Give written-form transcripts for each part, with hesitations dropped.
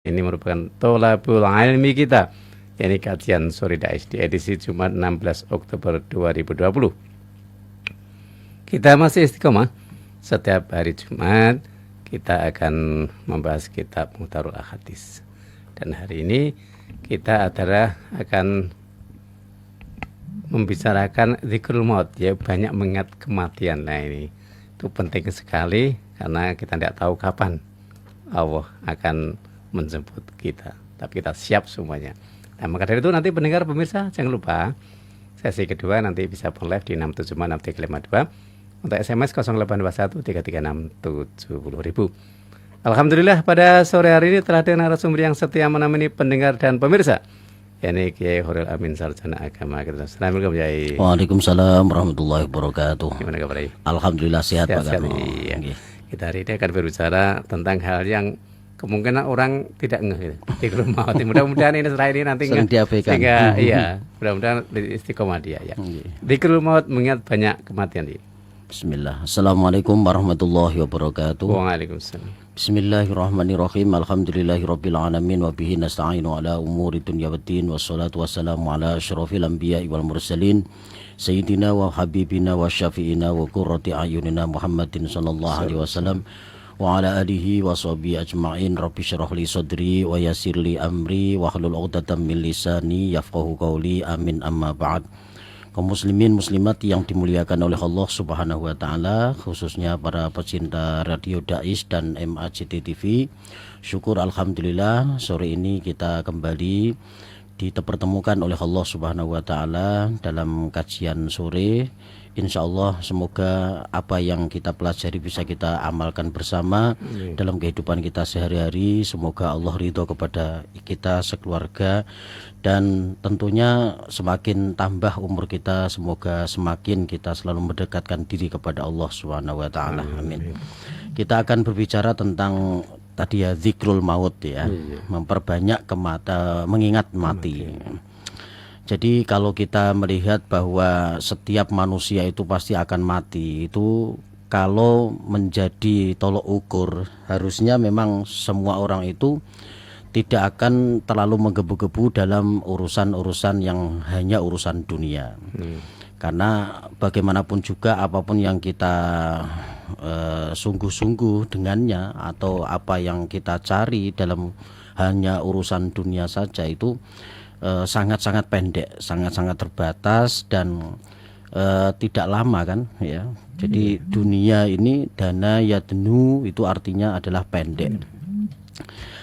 Ini merupakan Tholabul Ilmi kita, yakni kajian sore Dais di edisi Jumat 16 Oktober 2020. Kita masih istiqomah. Setiap hari Jumat kita akan membahas kitab Mukhtarul Ahadits. Dan hari ini kita akan membicarakan dzikrul maut, ya, banyak mengingat kematian. Nah, ini itu penting sekali karena kita tidak tahu kapan Allah akan menjemput kita, tapi kita siap semuanya. Nah, maka dari itu nanti pendengar pemirsa jangan lupa sesi kedua nanti bisa phone live di 6756352, untuk SMS 0821 336 70.000. Alhamdulillah pada sore hari ini telah ada narasumber yang setia menemani pendengar dan pemirsa, yakni Kiai Khairul Amin, Sarjana Agama. Assalamualaikum Kiai. Waalaikumsalam warahmatullahi wabarakatuh. Gimana kabar? Alhamdulillah sehat Pak Sehat Karno. ya. Kita hari ini akan berbicara tentang hal yang kemungkinan orang tidak ngeh gitu. Dzikrul maut. Mudah-mudahan ini setelah ini nanti sering diabaikan. Sehingga iya, mudah-mudahan istiqomah dia ya. Dzikrul maut mengingat banyak kematian dia. Bismillah. Assalamualaikum warahmatullahi wabarakatuh. Waalaikumsalam. Bismillahirrahmanirrahim. Alhamdulillahirabbil alamin wa bihi nasta'inu ala umuri dunya waddin wassalatu wassalamu ala asyrafil anbiya'i wal mursalin sayyidina wa habibina wa syafi'ina wa qurrati ayunina Muhammadin sallallahu alaihi wasallam wa ala alihi wa sahbihi ajma'in. Rabbi syrah li sadri wa yassir li amri wa hlul 'uqdatam min lisani yafqahu qawli. Amin, amma ba'd. Kaum muslimin muslimat yang dimuliakan oleh Allah Subhanahu wa taala, khususnya para pecinta Radio Dais dan MAJT TV. Syukur alhamdulillah sore ini kita kembali dipertemukan oleh Allah Subhanahu wa taala dalam kajian sore. Insyaallah semoga apa yang kita pelajari bisa kita amalkan bersama dalam kehidupan kita sehari-hari. Semoga Allah ridho kepada kita sekeluarga, dan tentunya semakin tambah umur kita, semoga semakin kita selalu mendekatkan diri kepada Allah Subhanahu wa taala. Amin. Kita akan berbicara tentang tadi ya, dzikrul maut ya, memperbanyak mengingat mati. Jadi kalau kita melihat bahwa setiap manusia itu pasti akan mati, itu kalau menjadi tolok ukur, harusnya memang semua orang itu tidak akan terlalu menggebu-gebu dalam urusan-urusan yang hanya urusan dunia. Karena bagaimanapun juga apapun yang kita sungguh-sungguh dengannya, atau apa yang kita cari dalam hanya urusan dunia saja, itu sangat-sangat pendek, sangat-sangat terbatas, dan tidak lama kan ya. Jadi dunia ini dana yadnu, itu artinya adalah pendek.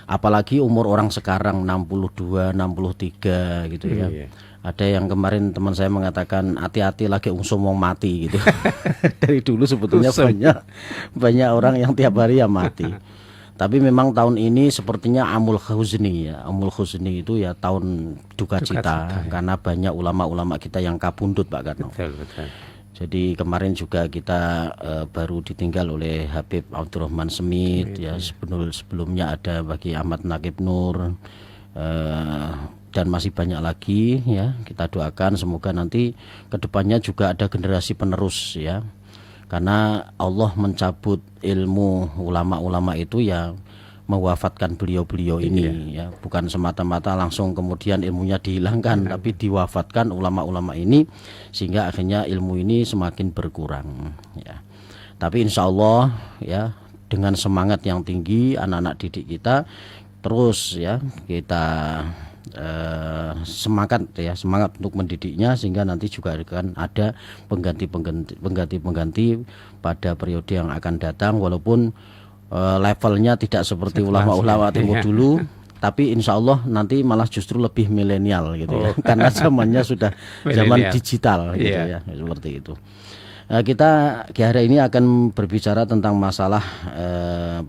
Apalagi umur orang sekarang 62, 63 gitu ya. Ada yang kemarin teman saya mengatakan hati-hati lagi usum mau mati gitu. Dari dulu sebetulnya banyak orang yang tiap hari ya mati. Tapi memang tahun ini sepertinya amul khuzni ya. Amul khuzni itu ya tahun duka cita, karena banyak ulama-ulama kita yang kabundut Pak Karno. Betul. Jadi kemarin juga kita baru ditinggal oleh Habib Abdurrahman Semit ya. Sebelumnya ada bagi Ahmad Naqib Nur, dan masih banyak lagi ya. Kita doakan semoga nanti kedepannya juga ada generasi penerus ya. Karena Allah mencabut ilmu ulama-ulama itu ya, mewafatkan beliau-beliau ini ya, bukan semata-mata langsung kemudian ilmunya dihilangkan, tapi diwafatkan ulama-ulama ini sehingga akhirnya ilmu ini semakin berkurang ya. Tapi insya Allah ya, dengan semangat yang tinggi anak-anak didik kita terus ya, kita semangat untuk mendidiknya, sehingga nanti juga akan ada pengganti pada periode yang akan datang, walaupun levelnya tidak seperti ulama-ulama timur dulu, tapi insya Allah nanti malah justru lebih milenial gitu ya, karena zamannya sudah zaman digital gitu ya, seperti itu. Kita hari ini akan berbicara tentang masalah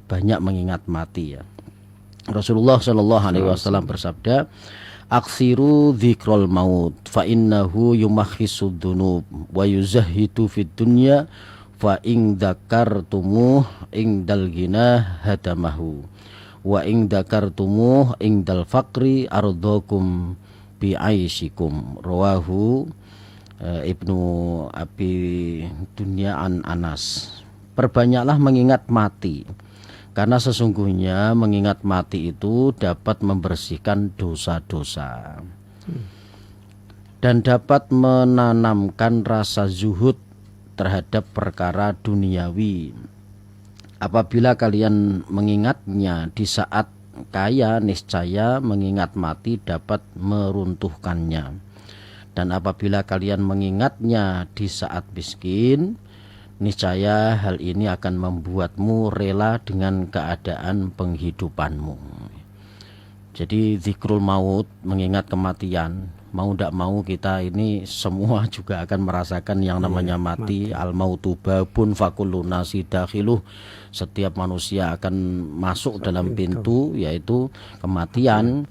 banyak mengingat mati ya. Rasulullah Shallallahu Alaihi Wasallam bersabda, aksiru dzikrul maut fa innahu yumakhisud dunub wa yuzahidu fid dunya fa ing dzakartumuh indal ghina hadamahu wa ing dzakartumuh indal faqri ardakum bi aisyikum. Rawahu Ibnu Abi Dunya an Anas. Perbanyaklah mengingat mati, Karena sesungguhnya mengingat mati itu dapat membersihkan dosa-dosa dan dapat menanamkan rasa zuhud terhadap perkara duniawi. Apabila kalian mengingatnya di saat kaya, niscaya mengingat mati dapat meruntuhkannya. Dan apabila kalian mengingatnya di saat miskin, niscaya hal ini akan membuatmu rela dengan keadaan penghidupanmu. Jadi zikrul maut, mengingat kematian, mau tidak mau kita ini semua juga akan merasakan yang namanya mati. Al mautu babun fakullu nasi dakhiluh. Setiap manusia akan masuk dalam pintu, yaitu kematian.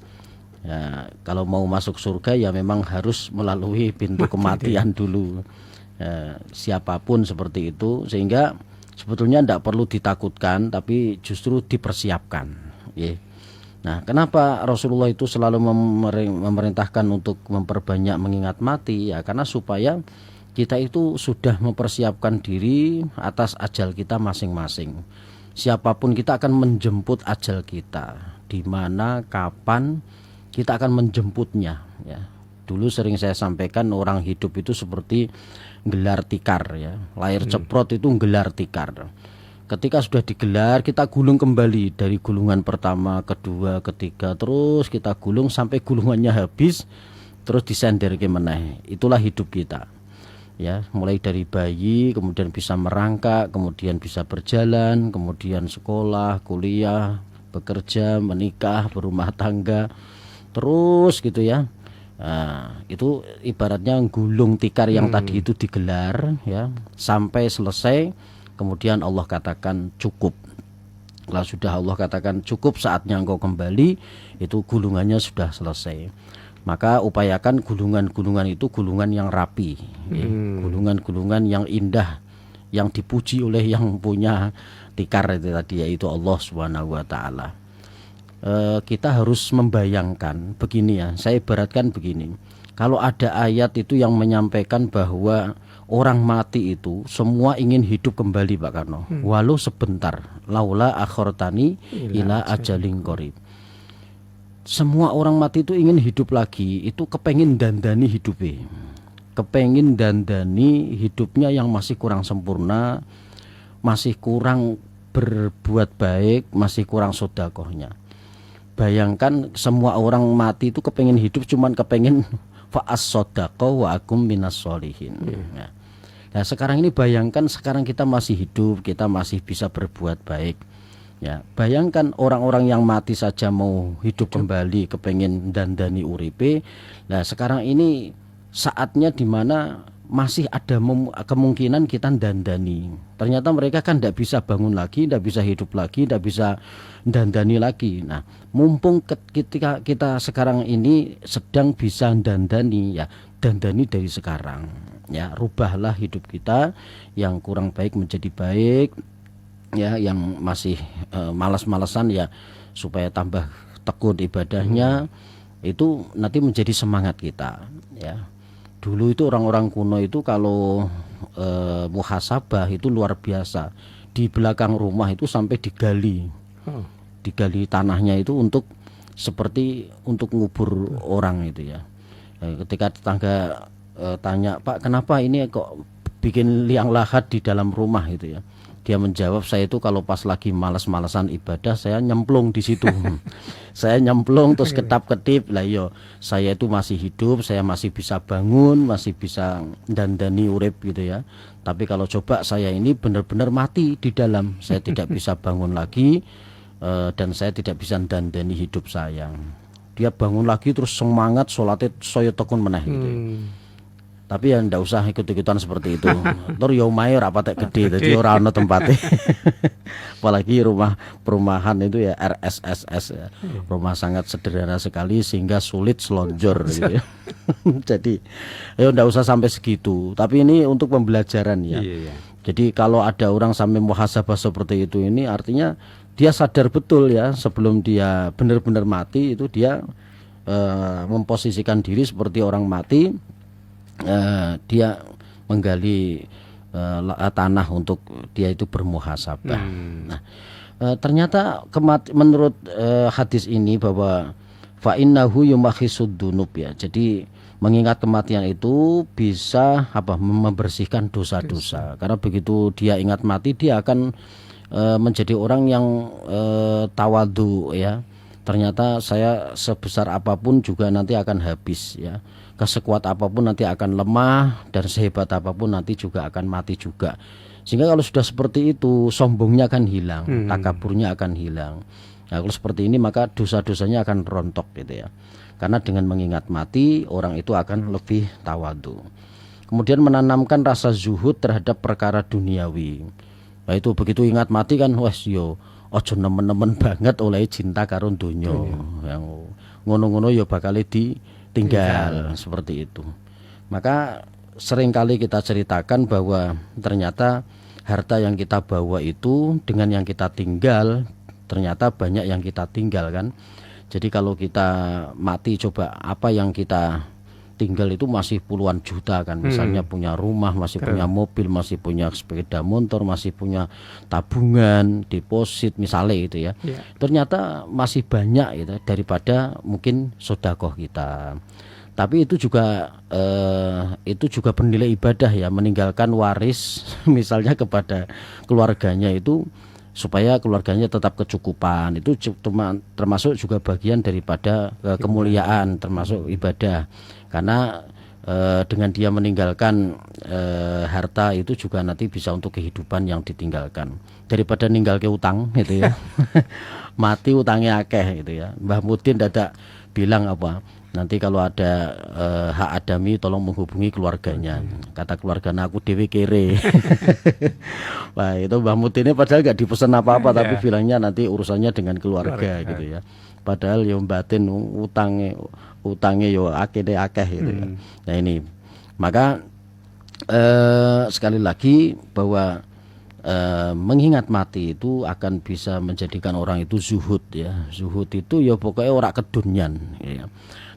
Ya, kalau mau masuk surga ya memang harus melalui pintu kematian dulu. Ya, siapapun seperti itu, sehingga sebetulnya tidak perlu ditakutkan, tapi justru dipersiapkan. Ya. Nah, kenapa Rasulullah itu selalu memerintahkan untuk memperbanyak mengingat mati? Ya, karena supaya kita itu sudah mempersiapkan diri atas ajal kita masing-masing. Siapapun kita akan menjemput ajal kita, di mana, kapan kita akan menjemputnya. Ya. Dulu sering saya sampaikan orang hidup itu seperti gelar tikar. Ya. Layar ceprot itu gelar tikar. Ketika sudah digelar, kita gulung kembali dari gulungan pertama, kedua, ketiga, terus kita gulung sampai gulungannya habis, terus disender ke meneh. Itulah hidup kita. Ya, mulai dari bayi, kemudian bisa merangkak, kemudian bisa berjalan, kemudian sekolah, kuliah, bekerja, menikah, berumah tangga, terus gitu ya. Nah, itu ibaratnya gulung tikar yang tadi itu digelar, ya, sampai selesai. Kemudian Allah katakan cukup. Kalau sudah Allah katakan cukup, saatnya engkau kembali, itu gulungannya sudah selesai. Maka upayakan gulungan-gulungan itu gulungan yang rapi, gulungan-gulungan yang indah, yang dipuji oleh yang punya tikar itu tadi, yaitu Allah Subhanahu wa taala. Kita harus membayangkan begini ya, saya ibaratkan begini. Kalau ada ayat itu yang menyampaikan bahwa orang mati itu semua ingin hidup kembali, Pak Karno, walau sebentar, laula akhortani ila ajalin qarib. Semua orang mati itu ingin hidup lagi, itu kepengin dandani hidupnya, kepengin dandani hidupnya yang masih kurang sempurna, masih kurang berbuat baik, masih kurang sedekahnya. Bayangkan semua orang mati itu kepengin hidup, cuman kepengin fa'as sodaqah wa akum minas sholihin. Nah, sekarang ini bayangkan sekarang kita masih hidup, kita masih bisa berbuat baik. Ya, bayangkan orang-orang yang mati saja mau hidup kembali, kepengin dandani uripe. Nah, sekarang ini saatnya di mana masih ada kemungkinan kita dandani. Ternyata mereka kan tidak bisa bangun lagi, tidak bisa hidup lagi, tidak bisa dandani lagi. Nah, mumpung ketika kita sekarang ini sedang bisa dandani, ya dandani dari sekarang. Ya, rubahlah hidup kita yang kurang baik menjadi baik. Ya, yang masih malas-malasan ya supaya tambah tekun ibadahnya, itu nanti menjadi semangat kita. Ya, dulu itu orang-orang kuno itu kalau muhasabah itu luar biasa. Di belakang rumah itu sampai digali tanahnya itu untuk seperti untuk ngubur orang itu ya. Ketika tetangga tanya, Pak, kenapa ini kok bikin liang lahat di dalam rumah itu ya? Dia menjawab, saya itu kalau pas lagi malas-malasan ibadah, saya nyemplung di situ. Saya nyemplung terus ketap-ketip. Lah yo, saya itu masih hidup, saya masih bisa bangun, masih bisa dandani urip gitu ya. Tapi kalau coba saya ini benar-benar mati di dalam, saya tidak bisa bangun lagi, dan saya tidak bisa dandani hidup saya. Dia bangun lagi terus semangat sholatnya saya tekun meneh gitu. Tapi ya ndak usah ikut-ikutan seperti itu. Tur yo mayor apa tek gede, jadi ora ono tempatnya. Apalagi rumah perumahan itu ya RSSS ya. Rumah sangat sederhana sekali sehingga sulit selonjor gitu ya. Jadi ya ndak usah sampai segitu. Tapi ini untuk pembelajaran ya. Jadi kalau ada orang sampai muhasabah seperti itu, ini artinya dia sadar betul ya, sebelum dia benar-benar mati itu dia memposisikan diri seperti orang mati. Dia menggali tanah untuk dia itu bermuhasabah. Nah, Ternyata menurut hadis ini bahwa fa innahu yumakhisud dunub ya. Jadi mengingat kematian itu bisa membersihkan dosa-dosa. Karena begitu dia ingat mati dia akan menjadi orang yang tawadu ya. Ternyata saya sebesar apapun juga nanti akan habis ya. Kesekuat apapun nanti akan lemah dan sehebat apapun nanti juga akan mati juga. Sehingga kalau sudah seperti itu sombongnya akan hilang, takaburnya akan hilang. Nah, kalau seperti ini maka dosa-dosanya akan rontok gitu ya. Karena dengan mengingat mati orang itu akan lebih tawadu. Kemudian menanamkan rasa zuhud terhadap perkara duniawi. Nah itu begitu ingat mati kan wes yo ojo nemen-nemen banget oleh cinta karo donya. Yang ngono-ngono yo bakal ditinggal seperti itu. Maka seringkali kita ceritakan bahwa ternyata harta yang kita bawa itu dengan yang kita tinggal ternyata banyak yang kita tinggal kan. Jadi kalau kita mati coba apa yang kita tinggal itu masih puluhan juta kan. Misalnya punya rumah, masih punya mobil, masih punya sepeda motor, masih punya tabungan, deposit misalnya itu ya. Ternyata masih banyak gitu daripada mungkin sedekah kita. Tapi itu juga bernilai ibadah ya, meninggalkan waris misalnya kepada keluarganya itu supaya keluarganya tetap kecukupan. Itu termasuk juga bagian daripada kemuliaan, termasuk ibadah. Karena dengan dia meninggalkan harta itu juga nanti bisa untuk kehidupan yang ditinggalkan. Daripada ninggal ke utang gitu ya. Mati utangnya akeh gitu ya. Mbah Mudin dadak bilang apa? Nanti kalau ada hak adami tolong menghubungi keluarganya. Kata keluarganya aku dewe kere. Wah itu Mbah Mudin ini padahal gak dipesan apa-apa tapi bilangnya nanti urusannya dengan keluarga gitu ya. Padahal yang batin utangnya yo akeh gitu ya. Nah ini maka sekali lagi bahwa mengingat mati itu akan bisa menjadikan orang itu zuhud ya. Zuhud itu ya pokoknya ora kedunyan ya.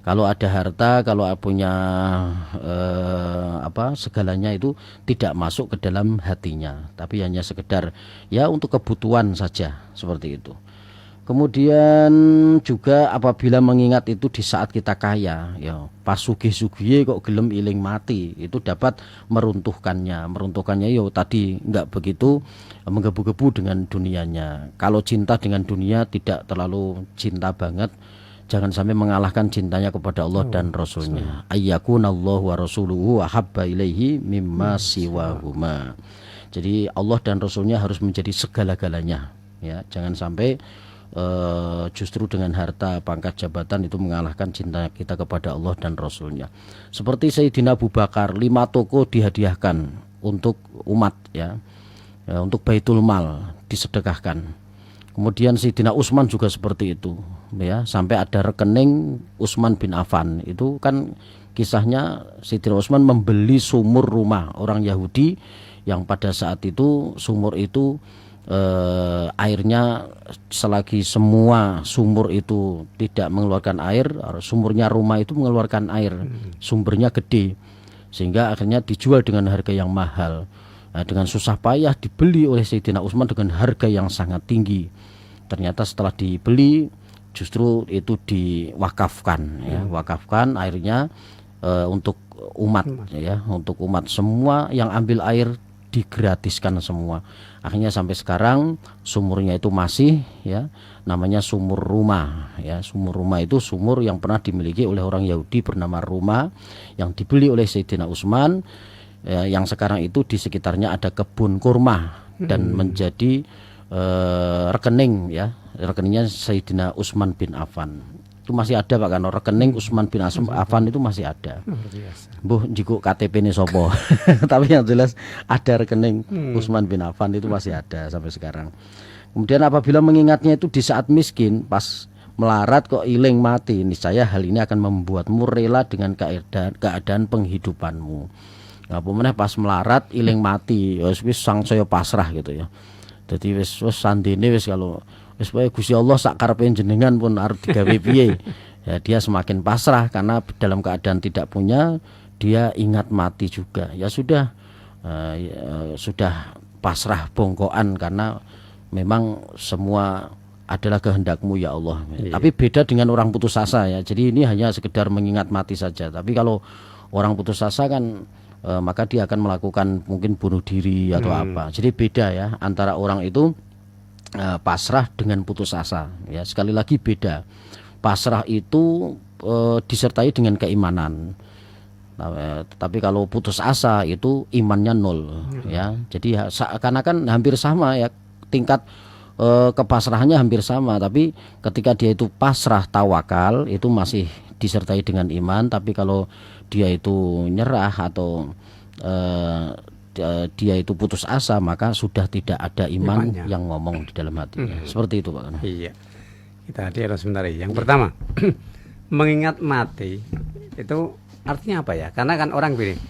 Kalau ada harta, kalau punya segalanya itu tidak masuk ke dalam hatinya, tapi hanya sekedar ya untuk kebutuhan saja seperti itu. Kemudian juga apabila mengingat itu di saat kita kaya, ya pas sugih-sugih kok gelem iling mati, itu dapat meruntuhkannya. Meruntuhkannya ya tadi enggak begitu menggebu-gebu dengan dunianya. Kalau cinta dengan dunia tidak terlalu cinta banget, jangan sampai mengalahkan cintanya kepada Allah dan Rasulnya. Ayyakunallahu wa rasuluhu ahabba ilaihi mimma siwahuma. Jadi Allah dan Rasulnya harus menjadi segala-galanya. Ya, jangan sampai justru dengan harta, pangkat, jabatan itu mengalahkan cinta kita kepada Allah dan Rasulnya. Seperti Sayyidina Abu Bakar, 5 toko dihadiahkan untuk umat ya, untuk Baitul Mal disedekahkan. Kemudian Sayyidina Utsman juga seperti itu ya, sampai ada rekening Utsman bin Affan. Itu kan kisahnya Sayyidina Utsman membeli sumur rumah orang Yahudi yang pada saat itu sumur itu airnya selagi semua sumur itu tidak mengeluarkan air, sumurnya rumah itu mengeluarkan air, sumbernya gede sehingga akhirnya dijual dengan harga yang mahal. Nah, dengan susah payah dibeli oleh Sayyidina Utsman dengan harga yang sangat tinggi. Ternyata setelah dibeli justru itu diwakafkan ya, wakafkan airnya untuk umat ya, untuk umat. Semua yang ambil air digratiskan semua. Akhirnya sampai sekarang sumurnya itu masih ya, namanya sumur rumah ya. Sumur rumah itu sumur yang pernah dimiliki oleh orang Yahudi bernama Ruma yang dibeli oleh Sayyidina Utsman ya, yang sekarang itu di sekitarnya ada kebun kurma dan menjadi rekening ya, rekeningnya Sayyidina Utsman bin Affan. Itu masih ada Pak Kano, rekening Utsman bin Affan itu masih ada. Mbuh njiko KTP-ne sapa. Tapi yang jelas ada rekening Utsman bin Affan itu masih ada sampai sekarang. Kemudian apabila mengingatnya itu di saat miskin, pas melarat kok iling mati, niscaya hal ini akan membuatmu rela dengan keadaan penghidupanmu. Apa meneh pas melarat iling mati, wis sangsaya pasrah gitu ya. Jadi wis sandine wis kalau wis wae Gusti Allah sak karepe jenengan pun arep digawe piye. Ya dia semakin pasrah karena dalam keadaan tidak punya, dia ingat mati juga. Ya sudah sudah pasrah bongkoan karena memang semua adalah kehendak-Mu ya Allah. Tapi beda dengan orang putus asa ya. Jadi ini hanya sekedar mengingat mati saja. Tapi kalau orang putus asa kan maka dia akan melakukan mungkin bunuh diri atau apa. Jadi beda ya antara orang itu pasrah dengan putus asa. Ya sekali lagi beda. Pasrah itu disertai dengan keimanan. Tapi kalau putus asa itu imannya nol ya. Jadi seakan-akan hampir sama ya tingkat kepasrahannya hampir sama, tapi ketika dia itu pasrah tawakal itu masih disertai dengan iman. Tapi kalau dia itu nyerah atau dia itu putus asa, maka sudah tidak ada iman yang ngomong di dalam hatinya. Seperti itu Pak. Iya. Kita lihat sebentar. Yang pertama, mengingat mati itu artinya apa ya? Karena kan orang bilang,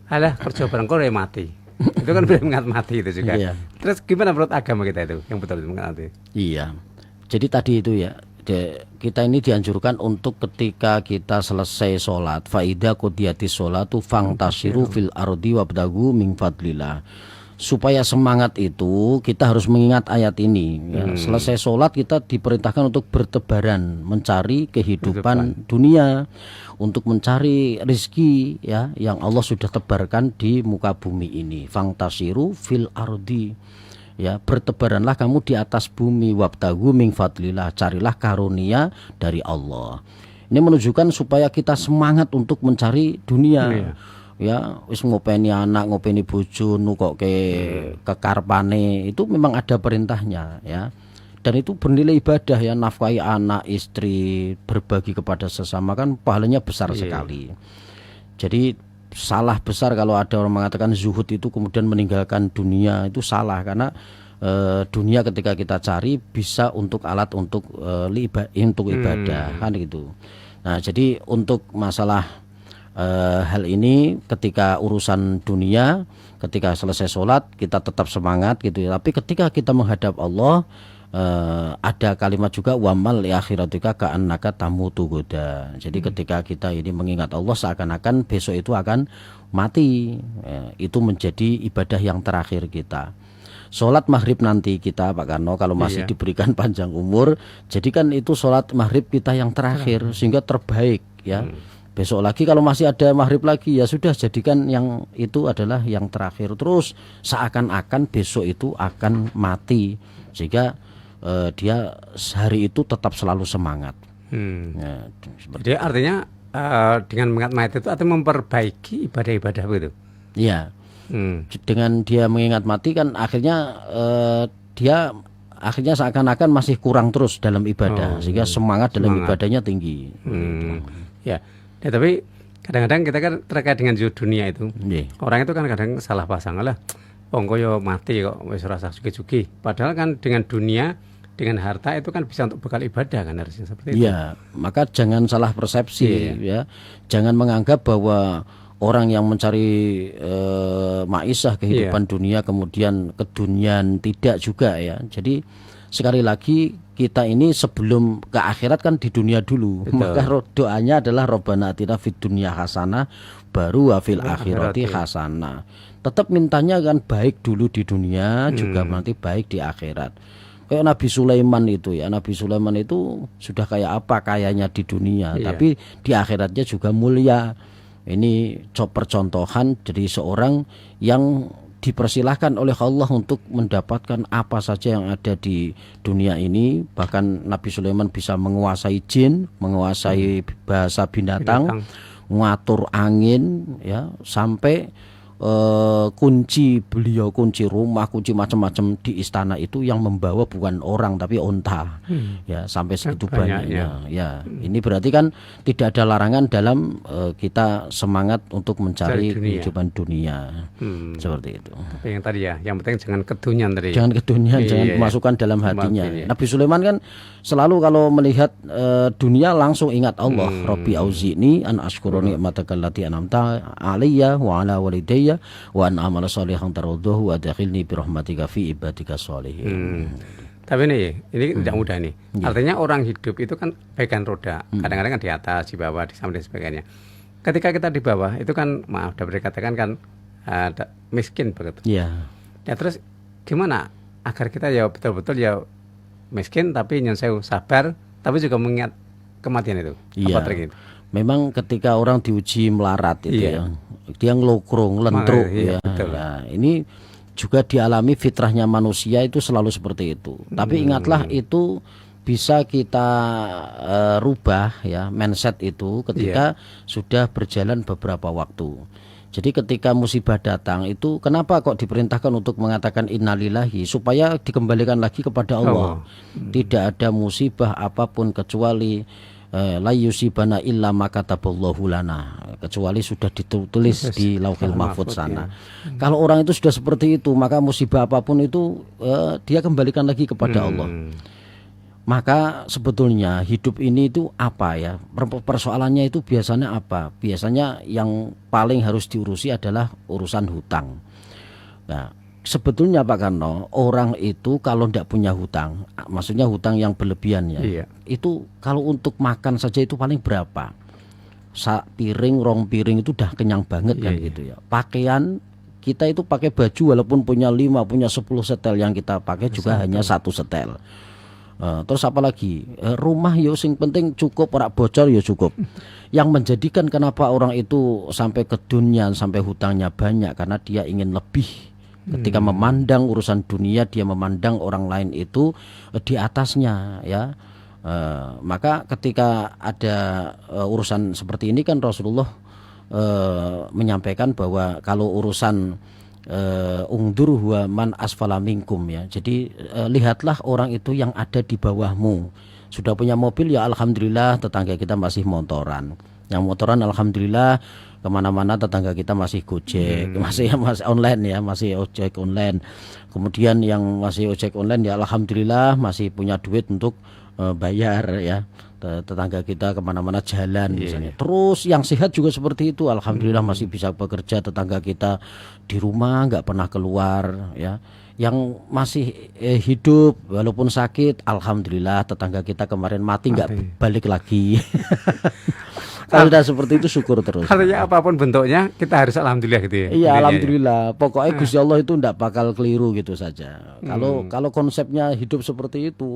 alah kerja bareng kok mati. Itu kan boleh mengingat mati itu juga. Iya. Terus gimana menurut agama kita itu yang betul mengingat mati? Iya. Jadi tadi itu ya, kita ini dianjurkan untuk ketika kita selesai sholat, faida qudiyati sholatu fangtasiru fil ardi wabtagu min fadlillah. Supaya semangat itu kita harus mengingat ayat ini ya. Selesai sholat kita diperintahkan untuk bertebaran mencari kehidupan dunia, untuk mencari rezeki ya yang Allah sudah tebarkan di muka bumi ini. Fangtasiru fil ardi ya, bertebaranlah kamu di atas bumi, wabtagu min fadlillah, carilah karunia dari Allah. Ini menunjukkan supaya kita semangat untuk mencari dunia. Ya wis ngopeni anak, ngopeni bojo, kok kekarpane itu memang ada perintahnya ya. Dan itu bernilai ibadah ya, nafkahi anak, istri, berbagi kepada sesama kan pahalanya besar sekali. Jadi salah besar kalau ada orang mengatakan zuhud itu kemudian meninggalkan dunia, itu salah. Karena dunia ketika kita cari bisa untuk alat untuk ibadah kan gitu. Nah jadi untuk masalah hal ini ketika urusan dunia, ketika selesai sholat kita tetap semangat gitu ya. Tapi ketika kita menghadap Allah, ada kalimat juga wamal li akhiratika ka'annaka tamutu goda. Jadi ketika kita ini mengingat Allah seakan-akan besok itu akan mati. Itu menjadi ibadah yang terakhir kita. Sholat maghrib nanti kita Pak Karno kalau masih diberikan panjang umur, jadikan itu sholat maghrib kita yang terakhir sehingga terbaik ya. Besok lagi kalau masih ada maghrib lagi ya sudah, jadikan yang itu adalah yang terakhir. Terus seakan-akan besok itu akan mati sehingga dia hari itu tetap selalu semangat. Ya, jadi artinya dengan mengingat mati itu atau memperbaiki ibadah-ibadah begitu. Iya. Dengan dia mengingat mati kan akhirnya dia akhirnya seakan-akan masih kurang terus dalam ibadah sehingga semangat dalam ibadahnya tinggi. Ya. Ya, tapi kadang-kadang kita kan terkait dengan dunia itu, orang itu kan kadang salah pasang lah, koyo mati kok wis rasa sugi-sugi. Padahal kan dengan dunia, dengan harta itu kan bisa untuk bekal ibadah kan, harusnya seperti itu. Iya, maka jangan salah persepsi ya. Jangan menganggap bahwa orang yang mencari maisah kehidupan dunia kemudian keduniaan, tidak juga ya. Jadi sekali lagi kita ini sebelum ke akhirat kan di dunia dulu. Betul. Maka doanya adalah Robbana atina fid dunya hasanah baru wa fil akhirati hasanah. Tetap mintanya kan baik dulu di dunia juga nanti baik di akhirat. Kayak Nabi Sulaiman itu ya, Nabi Sulaiman itu sudah kayak apa kayanya di dunia, tapi di akhiratnya juga mulia. Ini percontohan dari seorang yang dipersilahkan oleh Allah untuk mendapatkan apa saja yang ada di dunia ini. Bahkan Nabi Sulaiman bisa menguasai jin, menguasai bahasa binatang, mengatur angin ya, sampai kunci beliau, kunci rumah, kunci macam-macam di istana itu yang membawa bukan orang tapi onta. Ya, sampai segitu banyaknya. Ya, ini berarti kan tidak ada larangan dalam kita semangat untuk mencari kehidupan dunia. Seperti itu. Tapi yang tadi ya, yang penting jangan kedunian tadi. Jangan kedunian, jangan masukkan dalam hatinya. Nabi Sulaiman kan selalu kalau melihat dunia langsung ingat Allah. Rabbi auzi'ni an ashkura ni'mataka allati an'amta 'alayya wa 'ala walidayya wa an amala sholihan tardahu wa adkhilni bi rahmatika fi ibadika sholihin. Tapi ini tidak mudah nih. Artinya orang hidup itu kan bagaikan roda. Kadang-kadang kan di atas, di bawah, di samping dan sebagainya. Ketika kita di bawah itu kan maaf dapat dikatakan kan miskin begitu. Iya. Ya terus gimana agar kita ya betul-betul ya miskin tapi nyun sewu sabar, tapi juga mengingat kematian itu. Iya. Apa trik itu? Memang ketika orang diuji melarat itu Iya. ya, dia ngelukrung, lentruk Iya, ya. betul. Nah, ini juga dialami fitrahnya manusia itu selalu seperti itu. Tapi ingatlah itu bisa kita rubah ya mindset itu ketika sudah berjalan beberapa waktu. Jadi ketika musibah datang itu kenapa kok diperintahkan untuk mengatakan innalillahi supaya dikembalikan lagi kepada Allah. Tidak ada musibah apapun kecuali la yusibana illa ma kataballahu lana, kecuali sudah ditulis di Lauhil Mahfuz sana. Kalau orang itu sudah seperti itu, maka musibah apapun itu dia kembalikan lagi kepada Allah. Maka sebetulnya hidup ini itu apa ya? Persoalannya itu biasanya apa? Biasanya yang paling harus diurusi adalah urusan hutang. Nah, sebetulnya Pak Karno, orang itu kalau tidak punya hutang, maksudnya hutang yang berlebihan ya, itu kalau untuk makan saja itu paling berapa? Piring, rong piring itu udah kenyang banget kan gitu ya. Pakaian kita itu pakai baju walaupun punya 5, punya 10 setel, yang kita pakai juga hanya 1 setel. Terus apa lagi? Rumah yo sing penting cukup, ora bocor yo cukup. Yang menjadikan kenapa orang itu sampai ke dunia, sampai hutangnya banyak, karena dia ingin lebih. Ketika memandang urusan dunia, dia memandang orang lain itu di atasnya ya. Maka ketika ada urusan seperti ini kan Rasulullah menyampaikan bahwa kalau urusan ungdur huwa man asfala minkum ya. Jadi lihatlah orang itu yang ada di bawahmu. Sudah punya mobil ya alhamdulillah, tetangga kita masih motoran. Yang motoran alhamdulillah kemana-mana tetangga kita masih Gojek, masih online ya, masih ojek online. Kemudian yang masih ojek online ya alhamdulillah masih punya duit untuk bayar ya. Tetangga kita kemana-mana jalan misalnya. Terus yang sehat juga seperti itu, alhamdulillah masih bisa bekerja. Tetangga kita di rumah nggak pernah keluar ya. Yang masih hidup walaupun sakit, alhamdulillah tetangga kita kemarin mati nggak balik lagi. Kalau sudah seperti itu syukur terus. Artinya apapun bentuknya kita harus alhamdulillah gitu ya. Iya alhamdulillah. Pokoknya Gusti Allah itu ndak bakal keliru gitu saja. Kalau konsepnya hidup seperti itu,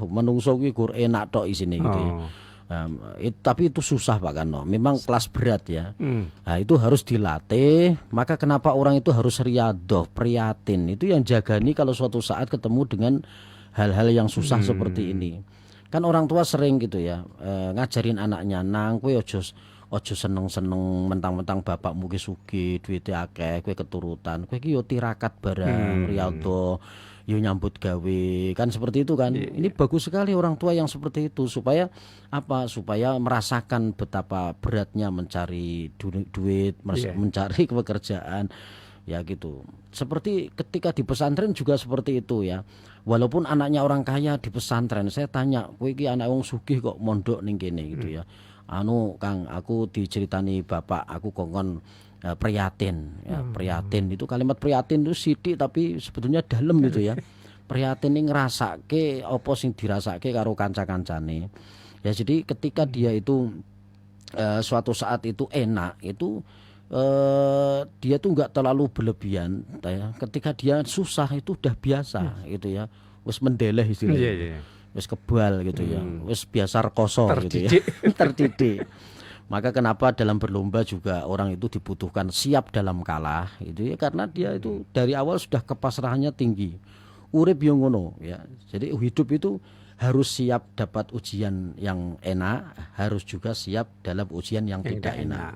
menungso kuwi gur enak tok isine gitu ya. Tapi itu susah Pak Kano. Memang kelas berat ya. Nah, itu harus dilatih. Maka kenapa orang itu harus riyadhah, prihatin. Itu yang jagani kalau suatu saat ketemu dengan hal-hal yang susah seperti ini. Kan orang tua sering gitu ya ngajarin anaknya, nang kowe ojo seneng-seneng mentang-mentang bapakmu ki sugih, duwite akeh, kowe keturutan. Kowe ki yo tirakat barang, riyadhah, yo nyambut gawe. Kan seperti itu kan. Ini bagus sekali orang tua yang seperti itu supaya apa? Supaya merasakan betapa beratnya mencari duit, mencari pekerjaan. Ya gitu. Seperti ketika di pesantren juga seperti itu ya. Walaupun anaknya orang kaya di pesantren, saya tanya, kowe iki anak wong sugih kok mondok ning kene gitu ya. Anu Kang, aku diceritani bapak aku kongkon prihatin ya. Prihatin itu kalimat prihatin itu sithik tapi sebetulnya dalam gitu ya. Prihatin ini ngrasake apa sing dirasake karo kanca-kancane. Ya jadi ketika dia itu suatu saat itu enak itu dia tuh nggak terlalu berlebihan ya. Ketika dia susah itu udah biasa gitu ya, wis mendeleh istilahnya, wis kebal gitu ya, wis biasa rekoso gitu ya, terdidik. Maka kenapa dalam berlomba juga orang itu dibutuhkan siap dalam kalah itu ya, karena dia itu dari awal sudah kepasrahannya tinggi. Urip yo ngono ya. Jadi hidup itu harus siap dapat ujian yang enak, harus juga siap dalam ujian yang tidak enak.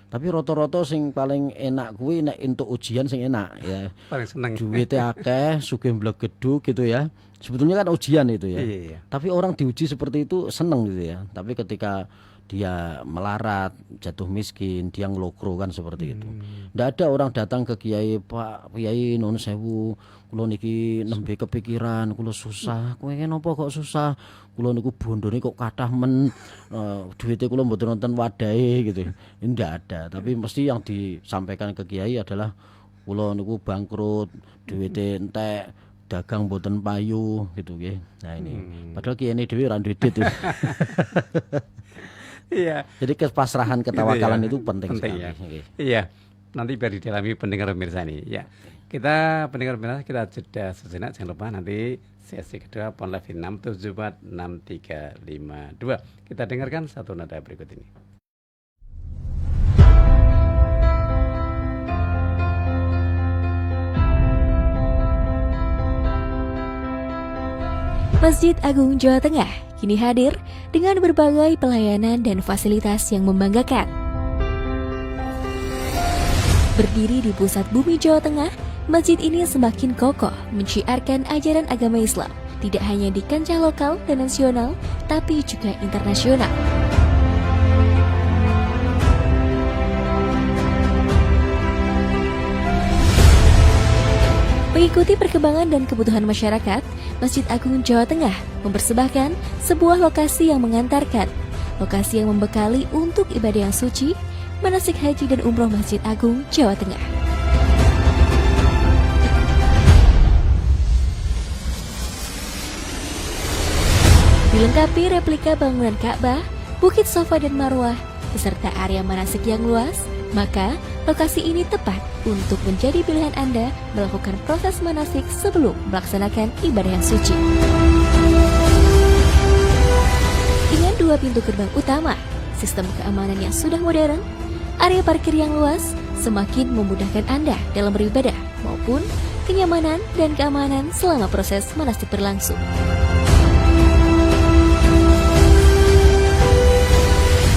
Tapi roto-roto sing paling enak kuwi nek entuk ujian sing enak ya. Paling seneng. Duwite akeh, sugih mblegedhu gitu ya. Sebetulnya kan ujian itu ya. Iya. Tapi orang diuji seperti itu seneng gitu ya. Tapi ketika dia melarat, jatuh miskin, dia ngelokro kan seperti itu. Ndak ada orang datang ke kiai, Pak Kiai nuwun sewu, kula niki nembe kepikiran, kula susah. Kowe napa kok susah? Kula niku bondone kok kathah men, duwite kula mboten wonten wadahe gitu. Ini ndak ada, tapi mesti yang disampaikan ke kiai adalah kula niku bangkrut, duwite entek, dagang mboten payu gitu nggih. Nah ini. Padahal kiai ini dhewe ora duwe duit. Iya. Jadi kepasrahan, ketawakalan gitu ya. itu penting sekali. Ya. Iya. Nanti biar didalami pendengar pemirsa ini. Ya. Kita pendengar benar, kita jeda sejenak. Jangan lupa nanti sesi kedua Pon Live 6746352. Kita dengarkan satu nada berikut ini. Masjid Agung Jawa Tengah kini hadir dengan berbagai pelayanan dan fasilitas yang membanggakan. Berdiri di pusat bumi Jawa Tengah, masjid ini semakin kokoh menciarkan ajaran agama Islam, tidak hanya di kancah lokal dan nasional, tapi juga internasional. Mengikuti perkembangan dan kebutuhan masyarakat, Masjid Agung Jawa Tengah mempersembahkan sebuah lokasi yang mengantarkan, lokasi yang membekali untuk ibadah yang suci, manasik haji dan umroh Masjid Agung Jawa Tengah. Dilengkapi replika bangunan Ka'bah, Bukit Safa dan Marwah, beserta area manasik yang luas, maka lokasi ini tepat untuk menjadi pilihan Anda melakukan proses manasik sebelum melaksanakan ibadah yang suci. Dengan 2 pintu gerbang utama, sistem keamanan yang sudah modern, area parkir yang luas semakin memudahkan Anda dalam beribadah maupun kenyamanan dan keamanan selama proses manasik berlangsung.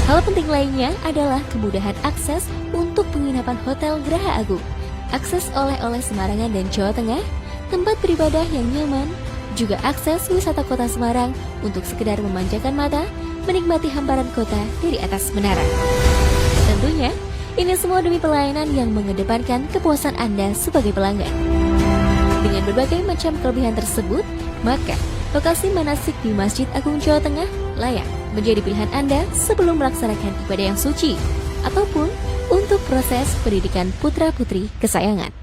Hal penting lainnya adalah kemudahan akses untuk penginapan Hotel Geraha Agung, akses oleh-oleh Semarangan dan Jawa Tengah, tempat beribadah yang nyaman, juga akses wisata kota Semarang untuk sekedar memanjakan mata, menikmati hamparan kota dari atas menara. Tentunya, ini semua demi pelayanan yang mengedepankan kepuasan Anda sebagai pelanggan. Dengan berbagai macam kelebihan tersebut, maka lokasi manasik di Masjid Agung Jawa Tengah layak menjadi pilihan Anda sebelum melaksanakan ibadah yang suci ataupun untuk proses pendidikan putra-putri kesayangan.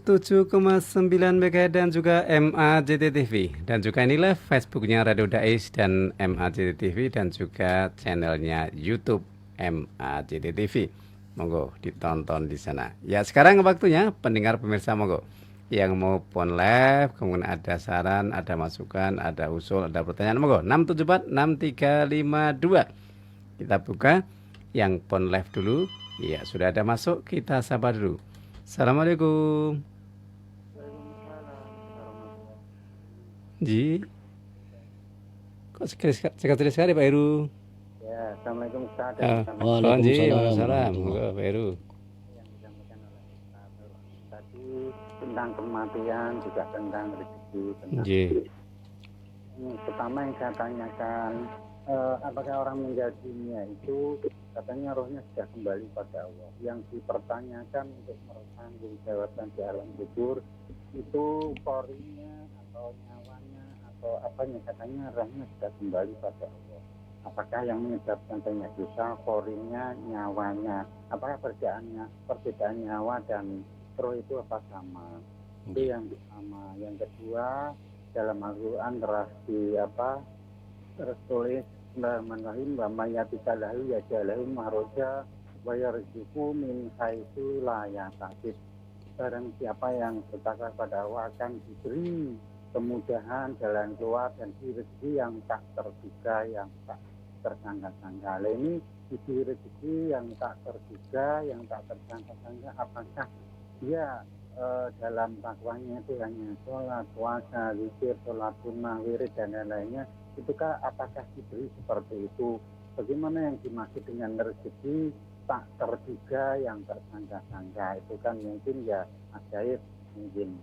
107,9 MHz dan juga MAJT TV. Dan juga ini live Facebooknya Radio Dais dan MAJT TV dan juga channelnya YouTube MAJT TV. Monggo ditonton di sana. Ya, sekarang waktunya pendengar pemirsa monggo yang mau phone live, kemudian ada saran, ada masukan, ada usul, ada pertanyaan, monggo 6746352. Kita buka yang phone live dulu. Ya, sudah ada masuk, kita sabar dulu. Assalamualaikum. Ji, kok sekali Pak Heru? Ya, Assalamualaikum Ustaz. Waalaikumsalam. Monggo Pak Heru. Yang disampaikan oleh Ustaz tadi tentang kematian, juga tentang rezeki. Pertama yang saya tanyakan, apakah orang meninggal dunia itu katanya rohnya sudah kembali pada Allah. Yang dipertanyakan untuk bertanggung jawabkan di alam kubur itu korinya atau nyawanya atau apanya, katanya rohnya sudah kembali pada Allah. Apakah yang menyebabkan banyak dosa korinya, nyawanya? Apakah perbedaan nyawa dan roh itu apa sama? Itu yang pertama. Yang kedua, dalam Al-Quran tertulis Bismillahirrahmanirrahim wa mayyatika lahu yajalahu mahroja wa yarzuqu min haitsu la yahtasib. Barang siapa yang bertakwa pada Allah akan diberi kemudahan jalan keluar dan rezeki yang tak terduga, yang tak tersangka-sangka. Ini isi rezeki yang tak terduga, yang tak tersangka-sangka, apakah dia dalam takwanya itu hanya sholat, puasa, zikir, sholat sunnah, wirid dan lain-lainnya, itukah apakah diberi seperti itu? Bagaimana yang dimaksud dengan rezeki tak terduga, yang tersangka-sangka? Itu kan mungkin ya ajaib mungkin.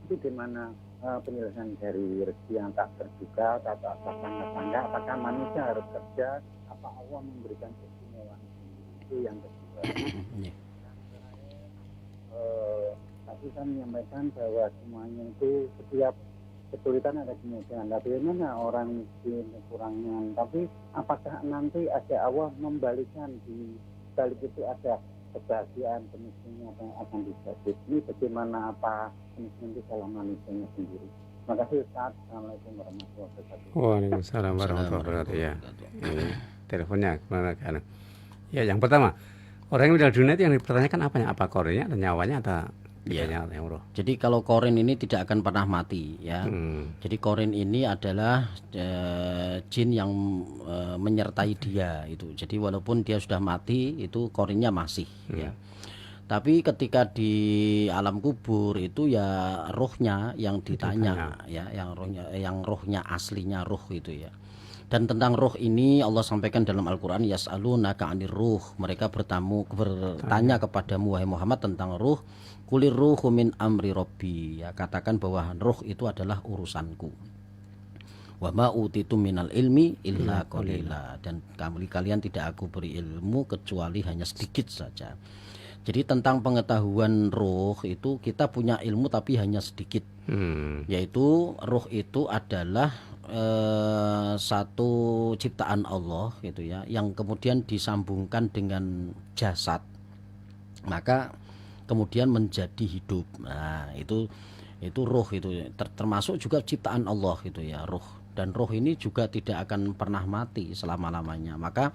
Itu gimana penjelasan dari rezeki yang tak terduga, tak tersangka-sangka? Apakah manusia harus kerja? Apa Allah memberikan keistimewaan? Itu yang kedua. Tapi kan menyampaikan bahwa semuanya itu setiap kesulitan ada kemudahan. Bagaimana orang miskin kekurangan? Tapi apakah nanti ada Allah membalikan di balik itu ada kebahagiaan kemiskinan yang akan disebut? Ini bagaimana apa kemiskinan itu salah manusianya sendiri? Terima kasih Ustaz. Assalamualaikum warahmatullahi wabarakatuh. Waalaikumsalam warahmatullahi wabarakatuh. Ya, ini teleponnya kemana kan? Ya, yang pertama, orang yang meninggal dunia itu yang dipertanyakan apanya? Apa korenya atau nyawanya atau yang roh? Jadi kalau korin ini tidak akan pernah mati ya. Jadi korin ini adalah jin yang menyertai dia itu. Jadi walaupun dia sudah mati itu korinnya masih ya. Tapi ketika di alam kubur itu ya rohnya yang ditanya ya, yang rohnya aslinya roh itu ya. Dan tentang roh ini Allah sampaikan dalam Al-Quran, yas'alunaka 'anir ruh. Mereka bertanya kepadamu wahai Muhammad tentang ruh. Kulir ruhu min amri rabbi. Ya, katakan bahwa roh itu adalah urusanku. Wa ma utitu minal ilmi illa qalila. Dan kalian tidak aku beri ilmu kecuali hanya sedikit saja. Jadi tentang pengetahuan roh itu kita punya ilmu tapi hanya sedikit. Yaitu roh itu adalah satu ciptaan Allah gitu ya, yang kemudian disambungkan dengan jasad. Maka kemudian menjadi hidup. Nah, itu roh itu termasuk juga ciptaan Allah gitu ya, roh. Dan roh ini juga tidak akan pernah mati selama-lamanya. Maka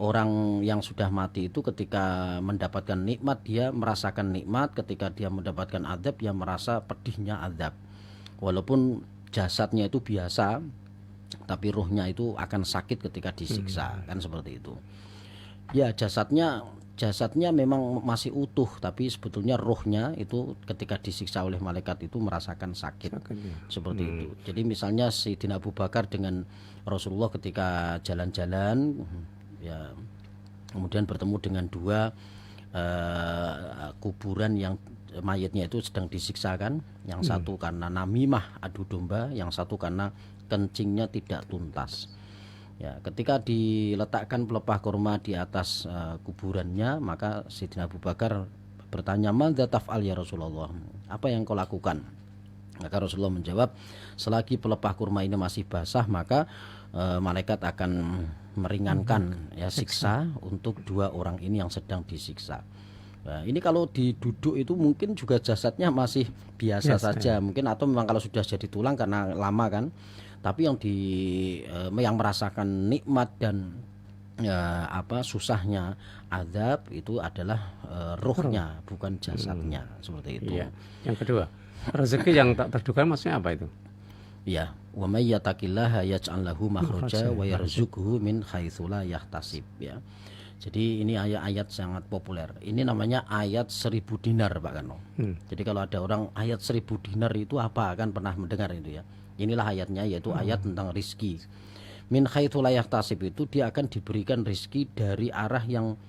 orang yang sudah mati itu ketika mendapatkan nikmat dia merasakan nikmat, ketika dia mendapatkan azab dia merasa pedihnya azab. Walaupun jasadnya itu biasa, tapi rohnya itu akan sakit ketika disiksa, kan seperti itu. Ya, jasadnya memang masih utuh, tapi sebetulnya rohnya itu ketika disiksa oleh malaikat itu merasakan sakit seperti itu. Jadi misalnya Sayyidina Abu Bakar dengan Rasulullah ketika jalan-jalan ya, kemudian bertemu dengan dua kuburan yang mayatnya itu sedang disiksa kan, yang satu karena namimah adu domba, yang satu karena kencingnya tidak tuntas. Ya, ketika diletakkan pelepah kurma di atas kuburannya, maka Sayyidina Abu Bakar bertanya, "Madza taf'al ya Rasulullah?" Apa yang kau lakukan? Maka Rasulullah menjawab, selagi pelepah kurma ini masih basah, maka malaikat akan meringankan ya siksa untuk dua orang ini yang sedang disiksa. Nah, ini kalau diduduk itu mungkin juga jasadnya masih biasa saja, mungkin atau memang kalau sudah jadi tulang karena lama kan. Tapi yang merasakan nikmat dan susahnya azab itu adalah ruhnya, bukan jasadnya, seperti itu. Iya. Yang kedua, rezeki yang tak terduga maksudnya apa itu? Ya, wa may yattaqillaha yaj'al lahu makhraja wa yarzuqhu min haitsu la yahtasib, ya. Jadi ini ayat-ayat sangat populer. Ini namanya ayat 1000 dinar, Pak Kano. Jadi kalau ada orang ayat 1000 dinar itu apa, kan pernah mendengar itu ya. Inilah ayatnya, yaitu ayat tentang rizki. Min haitsu la yahtasib itu dia akan diberikan rizki dari arah yang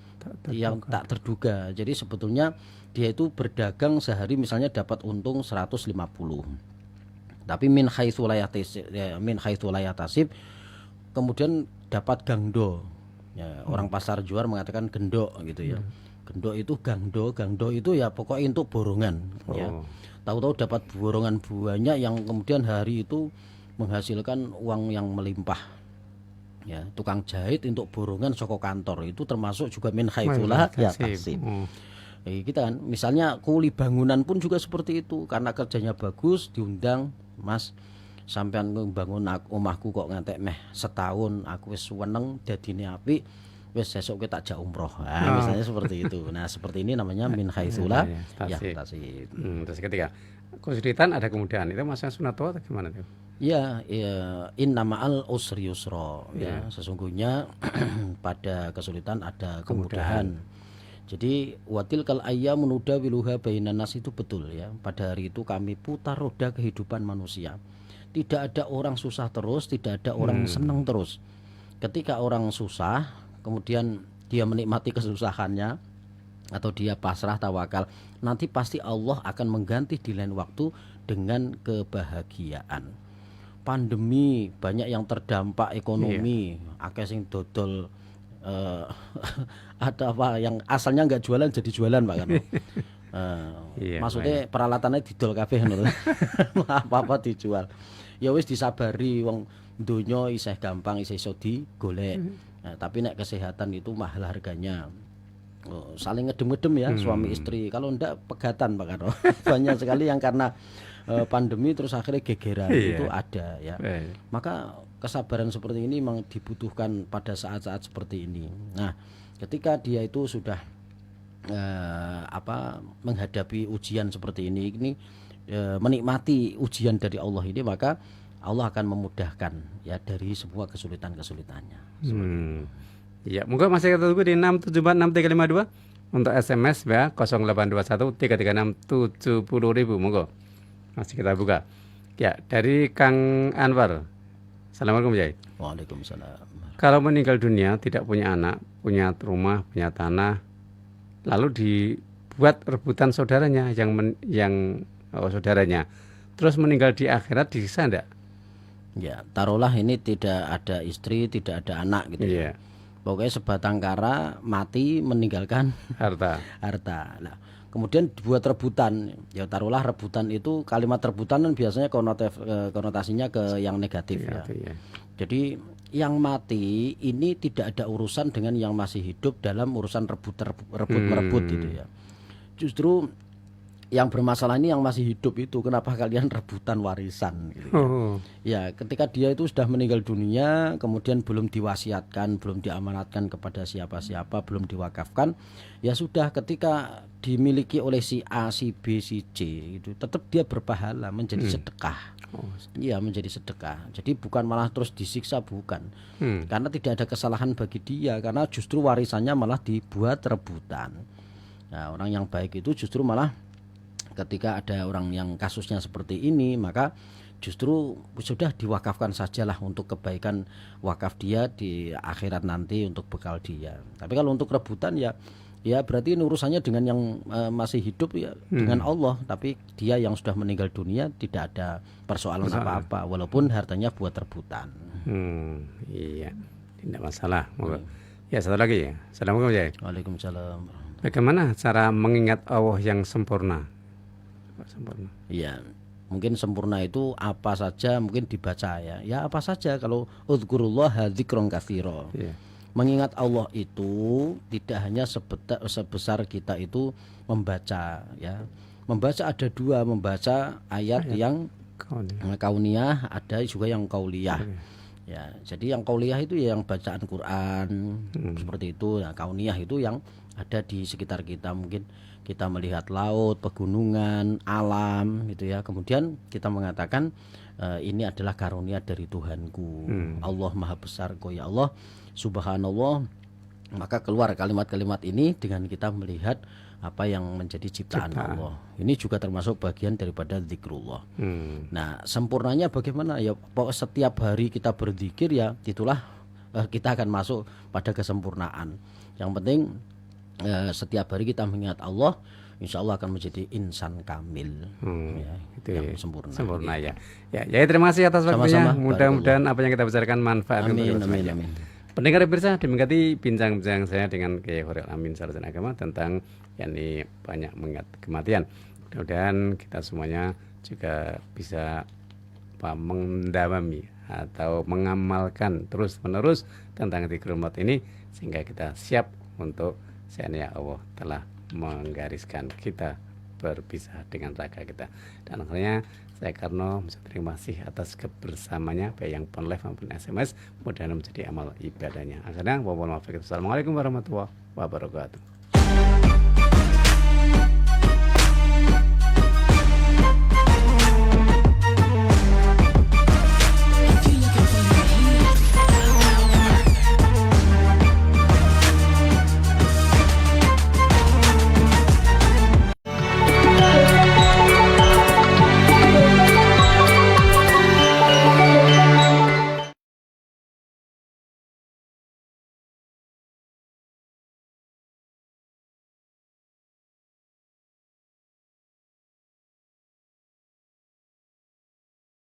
tak terduga. Jadi sebetulnya dia itu berdagang sehari misalnya dapat untung 150. Tapi min haitsu la yahtasib kemudian dapat gangdo. Ya, orang pasar jual mengatakan gendok gitu ya. Gendok itu gangdo itu ya pokoknya untuk borongan ya. Tahu-tahu dapat borongan banyak yang kemudian hari itu menghasilkan uang yang melimpah. Ya, tukang jahit untuk borongan soko kantor itu termasuk juga min haitsu la yahtasib. Kita kan misalnya kuli bangunan pun juga seperti itu, karena kerjanya bagus diundang, Mas, sampean bangun omahku kok ngantek meh setahun, aku wis seneng dadine apik, wis sesuk kita jak umroh. Misalnya seperti itu. Nah, seperti ini namanya min haitsu la yahtasib. Terus ketiga, kesulitan ada kemudahan. Itu maksudnya sunatullah atau gimana tuh? Ya, innama'al usri yusra. Ya, sesungguhnya pada kesulitan ada kemudahan. Jadi watil kal ayyamu nudawiluha bainan nas itu betul ya. Pada hari itu kami putar roda kehidupan manusia. Tidak ada orang susah terus, tidak ada orang senang terus. Ketika orang susah, kemudian dia menikmati kesusahannya atau dia pasrah tawakal, nanti pasti Allah akan mengganti di lain waktu dengan kebahagiaan. Pandemi banyak yang terdampak ekonomi, akeh sing dodol ada apa yang asalnya nggak jualan jadi jualan, Pak Kano. Maksudnya peralatannya didol kabeh ngono. Apa-apa dijual. Ya wis disabari, wong donya isih gampang, isih iso digolek. Nah, tapi nek kesehatan itu mahal harganya. Saling ngedem-ngedem ya suami istri. Kalau ndak pegatan, Pak Kano. Banyak sekali yang karena pandemi terus akhirnya gegeran itu ada ya. Maka kesabaran seperti ini memang dibutuhkan pada saat-saat seperti ini. Nah, ketika dia itu sudah menghadapi ujian seperti ini menikmati ujian dari Allah ini, maka Allah akan memudahkan ya dari semua kesulitan-kesulitannya. Ya, monggo masih kita tunggu di 6746352 untuk SMS ya 0821 336 70.000, monggo. Masih kita buka. Ya, dari Kang Anwar. Assalamualaikum, Yai. Waalaikumsalam. Kalau meninggal dunia tidak punya anak, punya rumah, punya tanah, lalu dibuat rebutan saudaranya saudaranya, terus meninggal di akhirat, disiksa enggak? Ya, taruhlah ini tidak ada istri, tidak ada anak gitu ya. Pokoknya sebatang kara mati meninggalkan harta. Nah, kemudian dibuat rebutan. Ya taruhlah rebutan itu, kalimat rebutan kan biasanya konotasinya ke yang negatif ya. Jadi yang mati ini tidak ada urusan dengan yang masih hidup dalam urusan rebut-merebut gitu ya. Justru yang bermasalah ini yang masih hidup itu, kenapa kalian rebutan warisan gitu ya. Ya, ketika dia itu sudah meninggal dunia, kemudian belum diwasiatkan, belum diamanatkan kepada siapa-siapa, belum diwakafkan, ya sudah, ketika dimiliki oleh si A, si B, si C itu tetap dia berpahala, menjadi sedekah. Iya, menjadi sedekah. Jadi bukan malah terus disiksa, bukan. Karena tidak ada kesalahan bagi dia, karena justru warisannya malah dibuat rebutan. Nah, orang yang baik itu justru malah ketika ada orang yang kasusnya seperti ini, maka justru sudah diwakafkan sajalah untuk kebaikan wakaf dia di akhirat nanti untuk bekal dia. Tapi kalau untuk rebutan ya berarti ini urusannya dengan yang masih hidup ya, dengan Allah. Tapi dia yang sudah meninggal dunia tidak ada persoalan apa-apa, walaupun hartanya buat rebutan. Iya, tidak masalah. Ya, satu lagi ya. Assalamualaikum ya. Waalaikumsalam. Bagaimana cara mengingat Allah yang sempurna? Iya, mungkin sempurna itu apa saja mungkin dibaca ya. Ya apa saja, kalau udzkurullaha dzikron katsira. mengingat Allah itu tidak hanya sebesar kita itu membaca ya. Membaca ada dua, membaca ayat yang kauniyah, ada juga yang kauliyah. Ya, jadi yang kauliyah itu ya yang bacaan Quran seperti itu. Nah, kauniyah itu yang ada di sekitar kita, mungkin kita melihat laut, pegunungan, alam gitu ya. Kemudian kita mengatakan ini adalah karunia dari Tuhanku. Allah Maha Besar kok ya Allah. Subhanallah. Maka keluar kalimat-kalimat ini dengan kita melihat apa yang menjadi ciptaan Allah. Ini juga termasuk bagian daripada zikrullah. Nah, sempurnanya bagaimana? Ya setiap hari kita berzikir ya itulah kita akan masuk pada kesempurnaan. Yang penting setiap hari kita mengingat Allah, insya Allah akan menjadi insan kamil, ya, itu yang sempurna. Sempurna gitu. ya. Terima kasih atas waktunya. Sama-sama. Mudah-mudahan apa yang kita bicarakan manfaat untuk Amin, kita amin, semuanya. amin. Pendengar pemirsa, demikian bincang-bincang saya dengan Kiai Khairil Amin Sarjana Agama tentang yakni banyak mengingat kematian. Mudah-mudahan kita semuanya juga bisa mendalami atau mengamalkan terus-menerus tentang zikrul maut ini sehingga kita siap untuk seandainya Allah telah menggariskan kita berpisah dengan raga kita. Dan akhirnya saya Karno terima kasih atas kebersamanya baik yang phone live maupun SMS, mudah-mudahan menjadi amal ibadahnya. Akhirnya wassalamualaikum warahmatullahi wabarakatuh.